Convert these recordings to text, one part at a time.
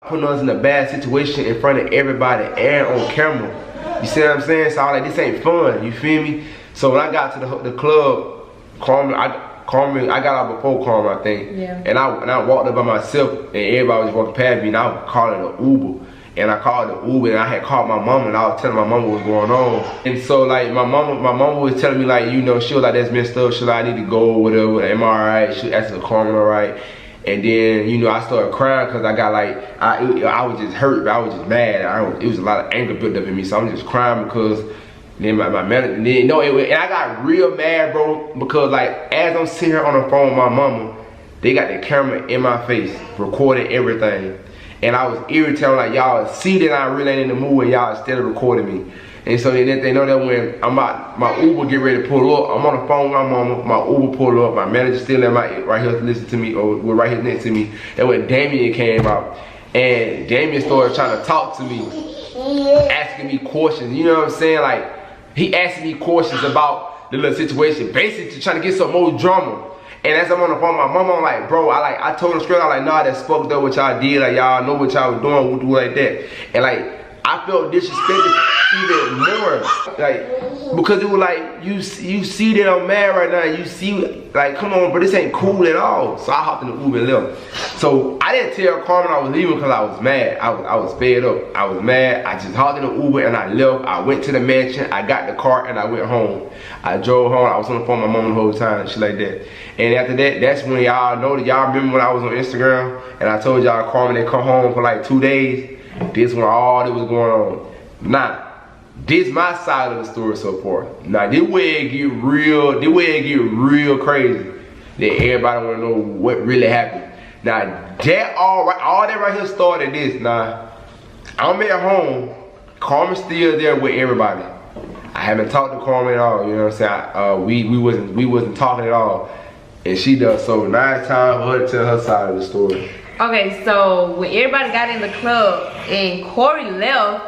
putting us in a bad situation in front of everybody and on camera. You see what I'm saying? So I was like, this ain't fun, you feel me? So when I got to the club, Carmen, I got out before Carmen, I think. Yeah. And I walked up by myself and everybody was walking past me and I was calling an Uber. And I called the Uber and I had called my mama and I was telling my mama what's going on. And so like my mama was telling me like, you know, she was like, that's messed up, she like, I need to go or whatever, am I alright? She asked her, Carmen alright? And then, you know, I started crying because I got like, I was just hurt, but I was just mad. It was a lot of anger built up in me, so I'm just crying because then my manager, and I got real mad, bro, because like, as I'm sitting here on the phone with my mama, they got the camera in my face, recording everything. And I was irritated, like, y'all see that I really ain't in the mood and y'all still recording me. And so then they know that when my Uber get ready to pull up, I'm on the phone with my mama, my Uber pull up, my manager still in right here to listen to me, or right here next to me. And when Damien came out, and Damien started trying to talk to me, asking me questions, you know what I'm saying? Like, he asked me questions about the little situation, basically trying to get some more drama. And as I'm on the phone with my mama, I'm like, bro, I told him straight, I'm like, nah, that's fucked up what y'all did, like, y'all know what y'all was doing, we'll do like that. And like, I felt disrespected even more, like, because it was like, you see that I'm mad right now, you see, like, come on, but this ain't cool at all. So I hopped in the Uber and left. So I didn't tell Carmen I was leaving because I was mad. I was fed up. I was mad. I just hopped in the Uber and I left. I went to the mansion. I got the car and I went home. I drove home. I was on the phone with my mom the whole time and shit like that. And after that, that's when y'all know that y'all remember when I was on Instagram and I told y'all Carmen they come home for like 2 days. This when all that was going on. Nah. This my side of the story so far. Now this way it get real crazy. That everybody wanna know what really happened. Now that all that right here started this. Now I'm at home, Carmen's still there with everybody. I haven't talked to Carmen at all, you know what I'm saying? We wasn't talking at all. And she does, so now it's time for her to tell her side of the story. Okay, so when everybody got in the club and Corey left,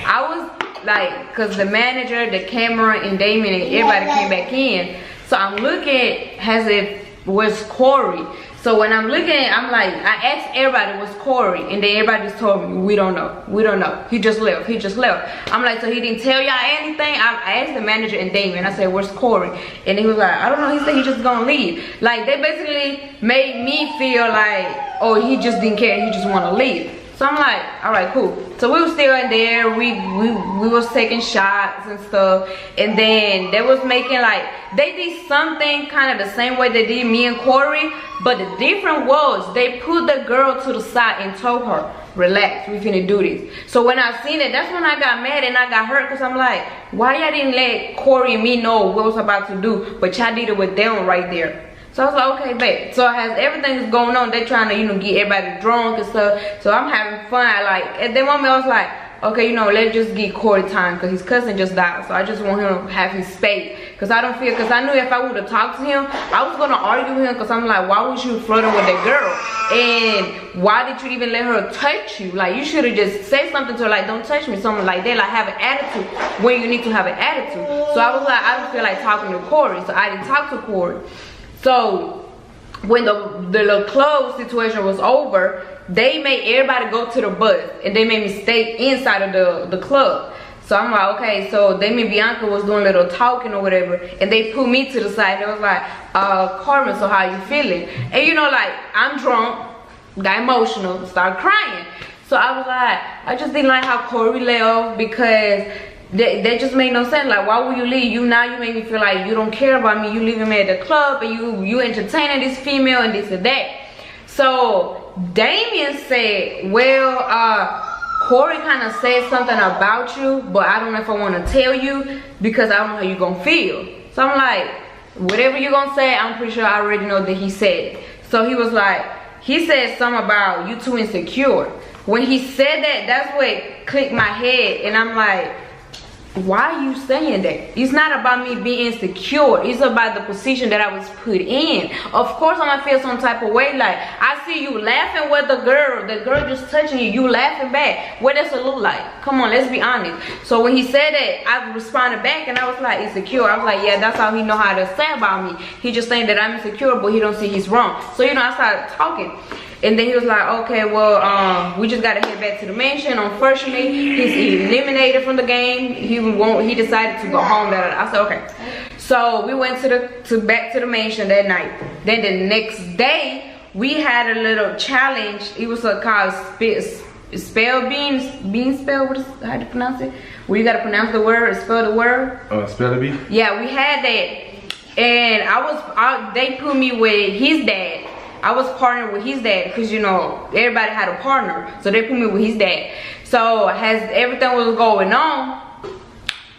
I was like, cause the manager, the camera, and Damien and everybody came back in. So I'm looking as if was Corey. So when I'm looking, I'm like, I asked everybody, was Corey? And then everybody just told me, we don't know. We don't know. He just left. He just left. I'm like, so he didn't tell y'all anything? I asked the manager and Damien. I said, where's Corey? And he was like, I don't know. He said he just gonna leave. Like, they basically made me feel like, oh, he just didn't care. He just wanna leave. So I'm like, all right, cool. So we were still in there. We was taking shots and stuff. And then they was making like, they did something kind of the same way they did me and Corey. But the difference was they put the girl to the side and told her, relax, we finna do this. So when I seen it, that's when I got mad and I got hurt because I'm like, why y'all didn't let Corey and me know what was about to do, but y'all did it with them right there. So I was like, okay, babe. So as everything's going on, they trying to, you know, get everybody drunk and stuff. So I'm having fun. Like, at that moment, I was like, okay, you know, let's just get Corey time because his cousin just died. So I just want him to have his space. Because I don't feel, because I knew if I would have talked to him, I was going to argue with him because I'm like, why was you flirting with that girl? And why did you even let her touch you? Like, you should have just said something to her, like, don't touch me, something like that. Like, have an attitude when you need to have an attitude. So I was like, I don't feel like talking to Corey. So I didn't talk to Corey. So when the little club situation was over, they made everybody go to the bus and they made me stay inside of the club. So I'm like, okay, so Damien and Bianca was doing a little talking or whatever, and they put me to the side. They was like, Carmen, so how you feeling? And you know, like, I'm drunk, got emotional, started crying. So I was like, I just didn't like how Corey left because that just made no sense. Like, why would you leave? You make me feel like you don't care about me. You leaving me at the club and you entertaining this female and this and that. So Damien said, well, Corey kind of said something about you, but I don't know if I want to tell you because I don't know how you gonna feel. So I'm like, whatever you gonna say, I'm pretty sure I already know that he said it. So he was like, he said something about you too insecure. When he said that, that's what clicked my head, and I'm like, why are you saying that? It's not about me being insecure. It's about the position that I was put in. Of course I'm gonna feel some type of way. Like, I see you laughing with the girl just touching you, you laughing back. What does it look like? Come on, let's be honest. So when he said that, I responded back and I was like, insecure. I was like, yeah, that's how he know how to say about me. He just saying that I'm insecure, but he don't see he's wrong. So, you know, I started talking. And then he was like, okay, well, we just gotta head back to the mansion. Unfortunately, he's eliminated from the game. He decided to go home. I said, okay. So we went back to the mansion that night. Then the next day, we had a little challenge. It was called bean spell. How do you pronounce it? Where you gotta pronounce the word, spell the word. Spell the bean. Yeah, we had that, and they put me with his dad. I was partnered with his dad because, you know, everybody had a partner, so they put me with his dad. So as everything was going on,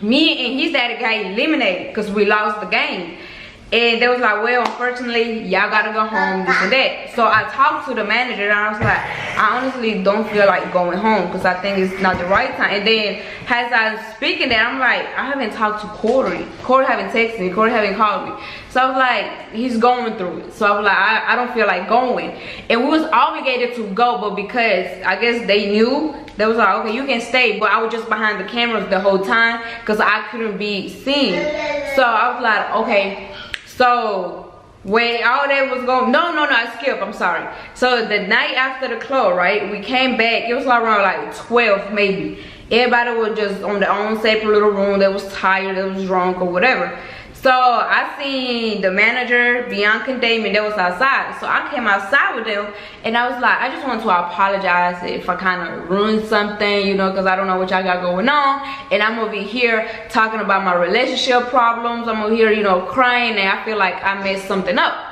me and his dad got eliminated because we lost the game. And they was like, well, unfortunately, y'all gotta go home, this and that. So I talked to the manager and I was like, I honestly don't feel like going home because I think it's not the right time. And then as I was speaking that, I'm like, I haven't talked to Corey. Corey haven't texted me. Corey haven't called me. So I was like, he's going through it. So I was like, I don't feel like going. And we was obligated to go, but because I guess they knew, they was like, okay, you can stay. But I was just behind the cameras the whole time because I couldn't be seen. So I was like, okay. So when all that was going, no, I skipped, I'm sorry. So the night after the club, right, we came back, it was like around like 12 maybe. Everybody was just on their own separate little room. They was tired, they was drunk or whatever. So I seen the manager, Bianca and Damon, they was outside. So I came outside with them and I was like, I just want to apologize if I kind of ruined something, you know, because I don't know what y'all got going on. And I'm over here talking about my relationship problems. I'm over here, you know, crying, and I feel like I messed something up.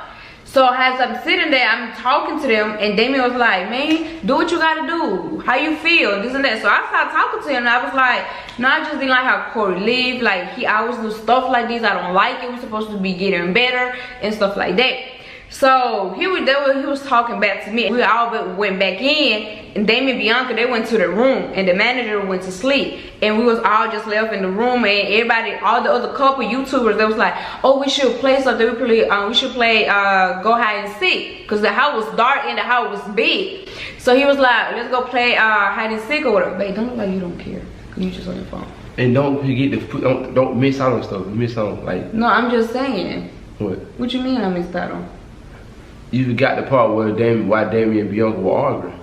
So as I'm sitting there, I'm talking to them, and Damien was like, man, do what you gotta do. How you feel? This and that. So I started talking to him, and I was like, no, I just didn't like how Corey lived. Like, he always do stuff like this. I don't like it. We're supposed to be getting better and stuff like that. So he was talking back to me. We all went back in, and Damien and Bianca, they went to the room, and the manager went to sleep, and we was all just left in the room. And everybody, all the other couple YouTubers, they was like, oh, we should play something. We should play go hide and seek, because the house was dark and the house was big. So he was like, let's go play hide and seek or whatever. Babe, don't look like you don't care. You just on your phone. And don't forget to don't miss out on stuff. Miss on, like. No, I'm just saying. What? What you mean I missed out on? You forgot the part where why Damien and Bianca were arguing.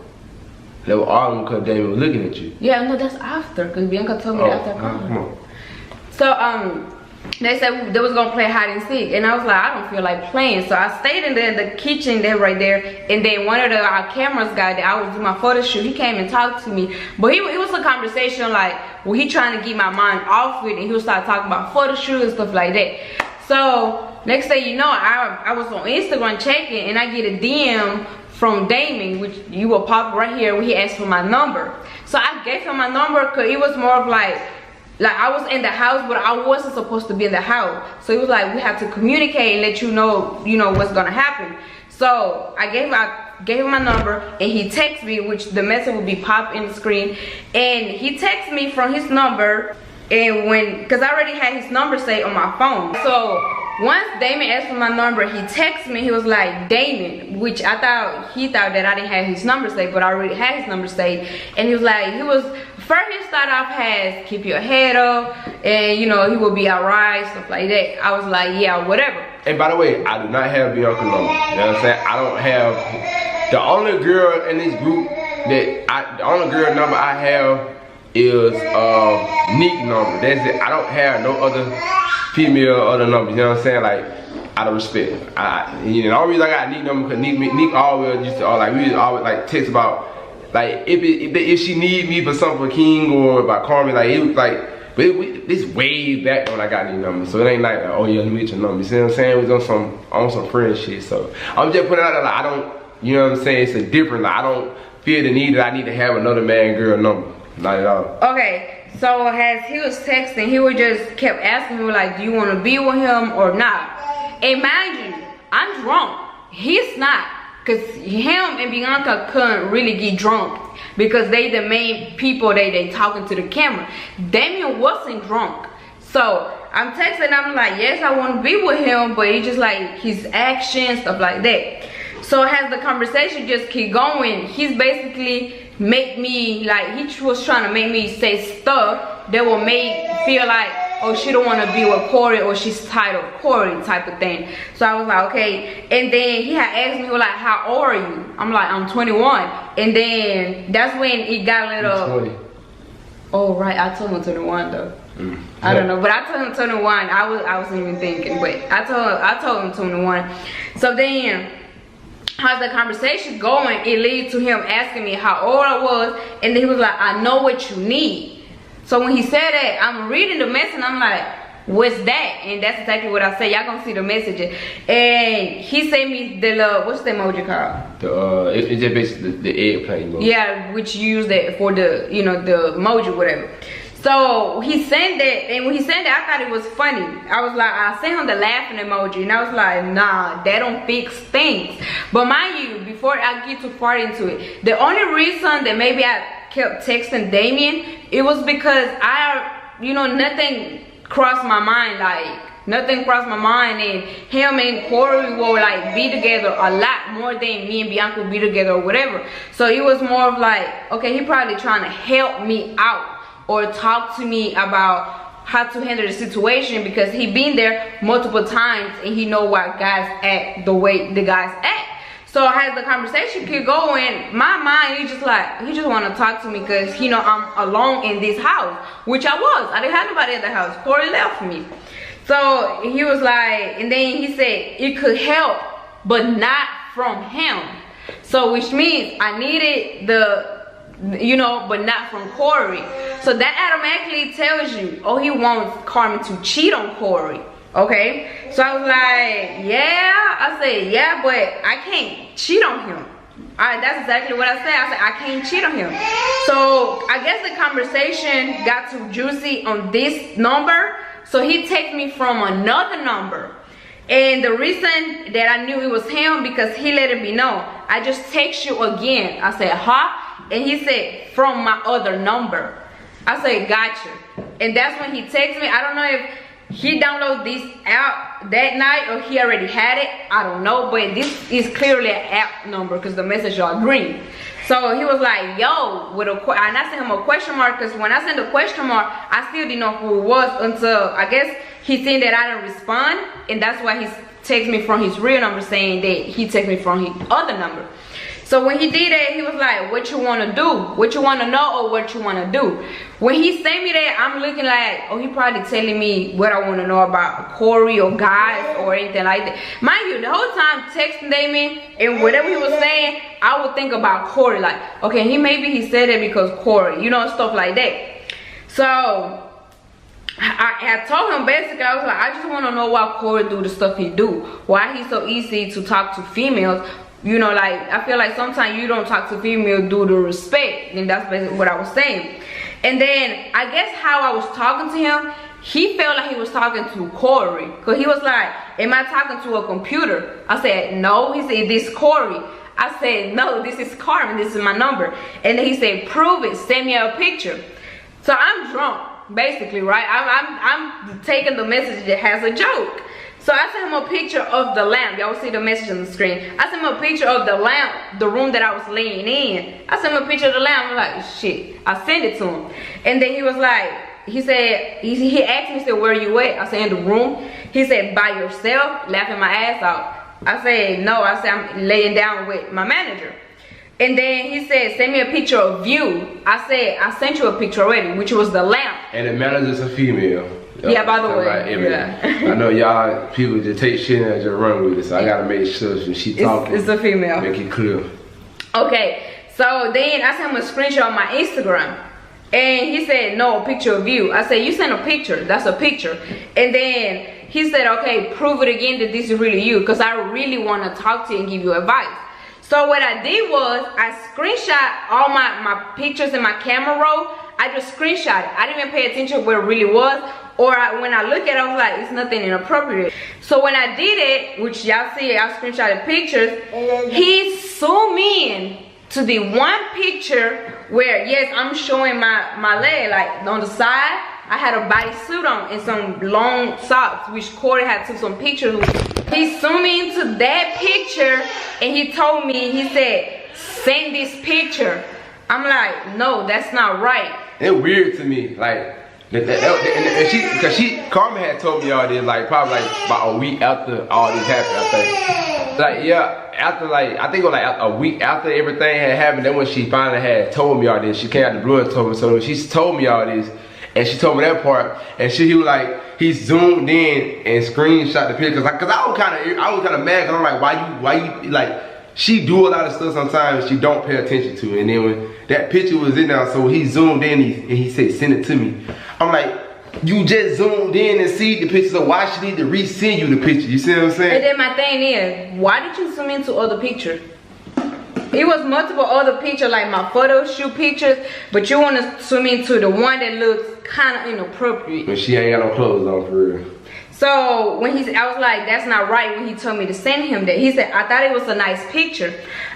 They were arguing because Damien was looking at you. Yeah, no, that's after, because Bianca told me that after. Come on. So they said they was gonna play hide and seek, and I was like, I don't feel like playing. So I stayed in the kitchen there, right there, and then one of our cameras guy that I was doing my photo shoot, he came and talked to me. But it was a conversation like, well, he trying to get my mind off it, and he would start talking about photo shoot and stuff like that. So next thing you know, I was on Instagram checking, and I get a DM from Damien, which you will pop right here, where he asked for my number. So I gave him my number because it was more of like I was in the house, but I wasn't supposed to be in the house. So he was like, we have to communicate and let you know what's gonna happen. So I gave him my number, and he texted me, which the message would be popped in the screen, and he texted me from his number. And because I already had his number saved on my phone. So once Damien asked for my number, he texted me. He was like, Damien, which he thought that I didn't have his number saved, but I already had his number saved. And he was like, first he started off as keep your head up, and you know, he will be alright, stuff like that. I was like, yeah, whatever. And by the way, I do not have Bianca's number. You know what I'm saying? I don't have, the only girl in this group the only girl number I have is Nick number. That's it. I don't have no other female other numbers. You know what I'm saying? Like, out of respect. The only reason I got Nick number because Nick always used to we always like text about like if she need me for something for King or about Carmen, like it was like. But this way back when I got these numbers, so it ain't like oh yeah, let me get your number. You see what I'm saying? It was on some friend shit. So I'm just putting it out there like I don't, you know what I'm saying? It's a different. Like I don't feel the need that I need to have another man girl number. Not at all. Okay, so as he was texting, he would just kept asking me like, do you want to be with him or not? And mind you, I'm drunk. He's not, cause him and Bianca couldn't really get drunk because they the main people they talking to the camera. Damien wasn't drunk, so I'm texting. I'm like, yes, I want to be with him, but it's just like his actions, stuff like that. So as the conversation just keep going, he's basically make me like he was trying to make me say stuff that will make feel like or she don't want to be with Corey, or she's tired of Corey type of thing. So I was like, okay. And then he had asked me, like, how old are you? I'm like, I'm 21. And then that's when it got a little. 20. Oh right, I told him 21 though. I don't know, but I told him 21. I wasn't even thinking, but I told him 21. So then, how's the conversation going? It leads to him asking me how old I was, and then he was like, I know what you need. So when he said that, I'm reading the message and I'm like, what's that? And that's exactly what I said. Y'all gonna see the messages. And he sent me the what's the emoji called? It's just basically the eggplant emoji. Yeah, which you use that for the, you know, the emoji, whatever. So he sent that, and when he sent that, I thought it was funny. I was like, I sent him the laughing emoji, and I was like, nah, that don't fix things. But mind you, before I get too far into it, the only reason that maybe I kept texting Damien, it was because nothing crossed my mind, and him and Corey will like be together a lot more than me and Bianca will be together or whatever. So it was more of like, okay, he probably trying to help me out or talk to me about how to handle the situation, because he been there multiple times and he know why guys act the way the guys act. So as the conversation keep going, my mind, he just want to talk to me because he know I'm alone in this house, which I was. I didn't have nobody at the house. Corey left me. So he was like, and then he said it could help, but not from him. So which means I needed but not from Corey. So that automatically tells you, oh, he wants Carmen to cheat on Corey. Okay, so I was like, yeah. I said, yeah, but I can't cheat on him. That's exactly what I said. I said, I can't cheat on him. So I guess the conversation got too juicy on this number. So he texted me from another number. And the reason that I knew it was him, because he let me know, I just text you again. I said, huh? And he said, from my other number. I said, gotcha. And that's when he texted me. I don't know if he downloaded this app that night or he already had it. I don't know, but this is clearly an app number because the message are green. So he was like, yo, and I sent him a question mark, because when I sent the question mark, I still didn't know who it was until I guess he seen that I didn't respond, and that's why he texted me from his real number saying that he texted me from his other number. So when he did that, he was like, what you want to do? What you want to know or what you want to do? When he sent me that, I'm looking like, oh, he probably telling me what I want to know about Corey or guys or anything like that. Mind you, the whole time texting Damien and whatever he was saying, I would think about Corey. Like, okay, maybe he said it because Corey, stuff like that. So I told him basically, I was like, I just want to know why Corey do the stuff he do. Why he's so easy to talk to females. Like, I feel like sometimes you don't talk to females due to respect, and that's basically what I was saying. And then I guess how I was talking to him, he felt like he was talking to Corey, because he was like, am I talking to a computer? I said, no. He said, this Corey. I said, no, this is Carmen, this is my number. And then he said, prove it, send me a picture. So I'm drunk, basically, right? I'm taking the message that has a joke. So I sent him a picture of the lamp. Y'all see the message on the screen. I sent him a picture of the lamp, the room that I was laying in. I sent him a picture of the lamp. I'm like, shit. I sent it to him. And then he was like, he said, he asked me, he said, where you at? I said, in the room. He said, by yourself? Laughing my ass off. I said, no. I said, I'm laying down with my manager. And then he said, send me a picture of you. I said, I sent you a picture already, which was the lamp. And the manager's a female. Yeah, by the way. Yeah. I know y'all people just take shit and just run with it, so I gotta make sure when she talking, it's a female. Make it clear. Okay, so then I sent him a screenshot on my Instagram, and he said, no, a picture of you. I said, you sent a picture. That's a picture. And then he said, okay, prove it again that this is really you, because I really want to talk to you and give you advice. So what I did was I screenshot all my pictures in my camera roll. I just screenshot it. I didn't even pay attention where it really was. Or when I look at it, I was like, it's nothing inappropriate. So when I did it, which y'all see, I screenshotted pictures, he zoomed in to the one picture where, yes, I'm showing my leg. Like on the side, I had a bodysuit on and some long socks, which Corey had took some pictures with. He zoomed into that picture and he told me, he said, send this picture. I'm like, no, that's not right. It's weird to me. Like, And Carmen had told me all this, like, probably like about a week after all this happened, I think. Like, yeah, after like, I think it was like a week after everything had happened, then when she finally had told me all this, she came out the blue and told me. So she told me all this, and she told me that part, and he was like, he zoomed in and screenshot the picture, cause I was kind of mad, cause I'm like, why you like, she do a lot of stuff sometimes she don't pay attention to, and then when that picture was in there, so he zoomed in and he said, send it to me. I'm like, you just zoomed in and see the picture, so why she need to resend you the picture? You see what I'm saying? And then my thing is, why did you zoom into other pictures? It was multiple other pictures, like my photo shoot pictures, but you want to zoom into the one that looks kind of inappropriate. But she ain't got no clothes on, for real. So when I was like, that's not right, when he told me to send him that. He said, I thought it was a nice picture.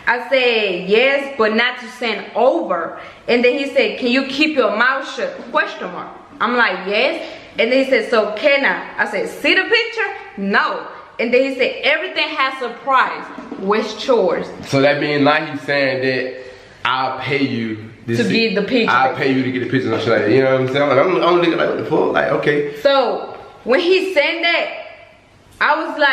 I said, yes, but not to send over. And then he said, can you keep your mouth shut? Question mark. I'm like, yes. And then he said, so can I? I said, see the picture? No. And then he said, everything has a price. Where's chores? So that means now he's saying that I'll pay you to get the picture. I'll pay you to get the picture and shit like that. You know what I'm saying? Like, I'm looking like, what the fuck? Like, okay. So when he said that, I was like,